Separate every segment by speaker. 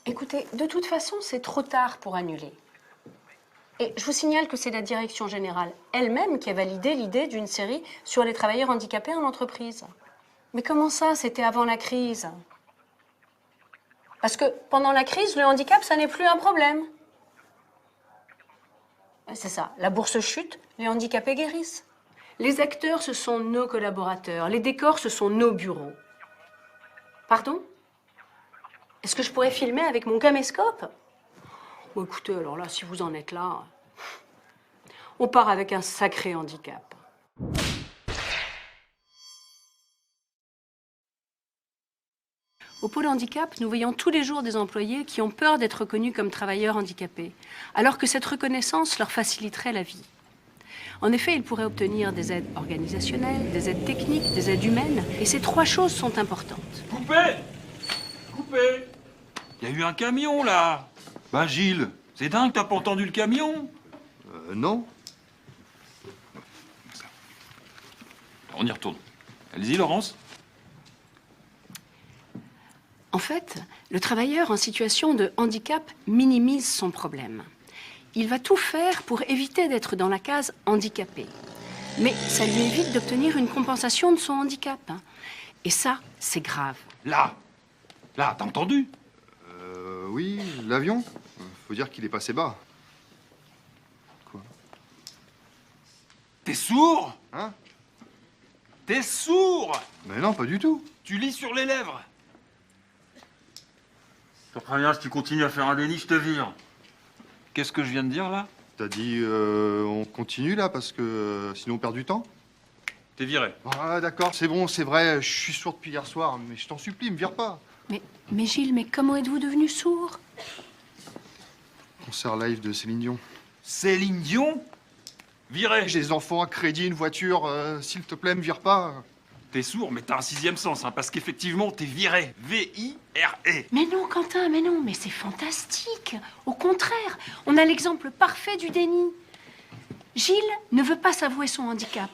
Speaker 1: Écoutez, de toute façon, c'est trop tard pour annuler. Et je vous signale que c'est la direction générale elle-même qui a validé l'idée d'une série sur les travailleurs handicapés en entreprise. Mais comment ça, c'était avant la crise? Parce que pendant la crise, le handicap, ça n'est plus un problème. C'est ça, la bourse chute, les handicapés guérissent. Les acteurs, ce sont nos collaborateurs. Les décors, ce sont nos bureaux. Pardon? Est-ce que je pourrais filmer avec mon caméscope? Bon, écoutez, alors là, si vous en êtes là, on part avec un sacré handicap. Au pôle handicap, nous voyons tous les jours des employés qui ont peur d'être reconnus comme travailleurs handicapés, alors que cette reconnaissance leur faciliterait la vie. En effet, ils pourraient obtenir des aides organisationnelles, des aides techniques, des aides humaines, et ces trois choses sont importantes.
Speaker 2: Coupez! Coupez! Il y a eu un camion, là!
Speaker 3: Ben, Gilles.
Speaker 2: C'est dingue, t'as pas entendu le camion?
Speaker 3: Non.
Speaker 2: On y retourne. Allez-y, Laurence.
Speaker 1: En fait, le travailleur en situation de handicap minimise son problème. Il va tout faire pour éviter d'être dans la case handicapé. Mais ça lui évite d'obtenir une compensation de son handicap. Et ça, c'est grave.
Speaker 2: Là! Là, t'as entendu?
Speaker 3: Oui, l'avion. Faut dire qu'il est passé bas. Quoi?
Speaker 2: T'es sourd?
Speaker 3: Hein?
Speaker 2: T'es sourd?
Speaker 3: Mais non, pas du tout.
Speaker 2: Tu lis sur les lèvres. Je te préviens, si tu continues à faire un déni, je te vire. Qu'est-ce que je viens de dire, là?
Speaker 3: T'as dit on continue là parce que sinon on perd du temps?
Speaker 2: T'es viré.
Speaker 3: Ah d'accord, c'est bon, c'est vrai, je suis sourd depuis hier soir, mais je t'en supplie, me vire pas.
Speaker 1: Mais Gilles, mais comment êtes-vous devenu sourd?
Speaker 3: Concert live de Céline Dion.
Speaker 2: Céline Dion? Viré.
Speaker 3: J'ai des enfants, un crédit, une voiture, s'il te plaît, me vire pas.
Speaker 2: T'es sourd, mais t'as un sixième sens, hein, parce qu'effectivement, t'es viré. V-I-R-E.
Speaker 1: Mais non, Quentin, mais non, mais c'est fantastique. Au contraire, on a l'exemple parfait du déni. Gilles ne veut pas s'avouer son handicap.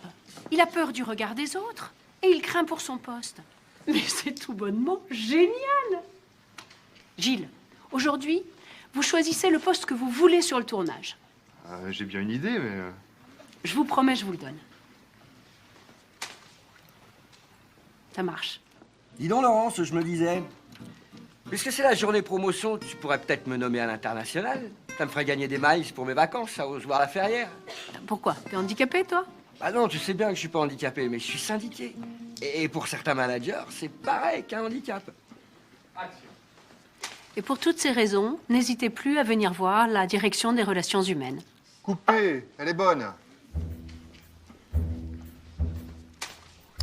Speaker 1: Il a peur du regard des autres et il craint pour son poste. Mais c'est tout bonnement génial. Gilles, aujourd'hui, vous choisissez le poste que vous voulez sur le tournage.
Speaker 3: J'ai bien une idée, mais...
Speaker 1: Je vous promets, je vous le donne. Ça marche.
Speaker 4: Dis donc, Laurence, je me disais, puisque c'est la journée promotion, tu pourrais peut-être me nommer à l'international. Ça me ferait gagner des miles pour mes vacances, ça ose voir la Ferrière.
Speaker 1: Pourquoi? T'es handicapé, toi?
Speaker 4: Bah non, tu sais bien que je suis pas handicapé, mais je suis syndiqué. Et pour certains managers, c'est pareil qu'un handicap.
Speaker 1: Et pour toutes ces raisons, n'hésitez plus à venir voir la direction des relations humaines.
Speaker 3: Coupée, elle est bonne.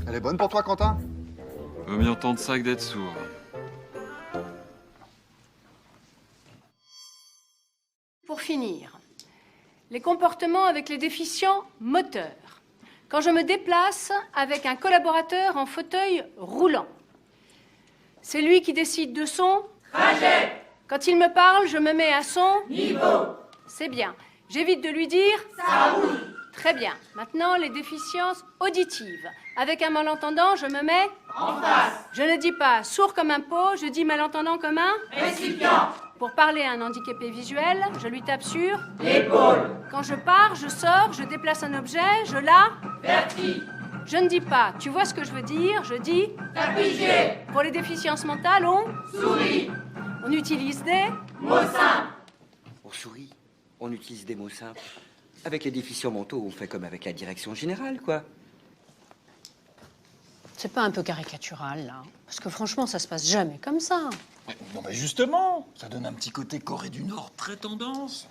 Speaker 3: Elle est bonne pour toi, Quentin?
Speaker 2: Vaut mieux entendre ça que d'être sourd.
Speaker 1: Pour finir, les comportements avec les déficients moteurs. Quand je me déplace avec un collaborateur en fauteuil roulant, c'est lui qui décide de son trajet. Quand il me parle, je me mets à son niveau. C'est bien. J'évite de lui dire ça bouge. Très bien. Maintenant, les déficiences auditives. Avec un malentendant, je me mets en face. Je ne dis pas sourd comme un pot, je dis malentendant comme un récipient. Pour parler à un handicapé visuel, je lui tape sur l'épaule. Quand je pars, je sors, je déplace un objet, je l'avertis. Je ne dis pas, tu vois ce que je veux dire, je dis t'afficher. Pour les déficiences mentales, on sourit. On utilise des mots simples.
Speaker 4: On sourit, on utilise des mots simples. Avec les déficients mentaux, on fait comme avec la direction générale, quoi.
Speaker 1: C'est pas un peu caricatural, là? Parce que franchement, ça se passe jamais comme ça.
Speaker 2: Non, mais justement, ça donne un petit côté Corée du Nord très tendance.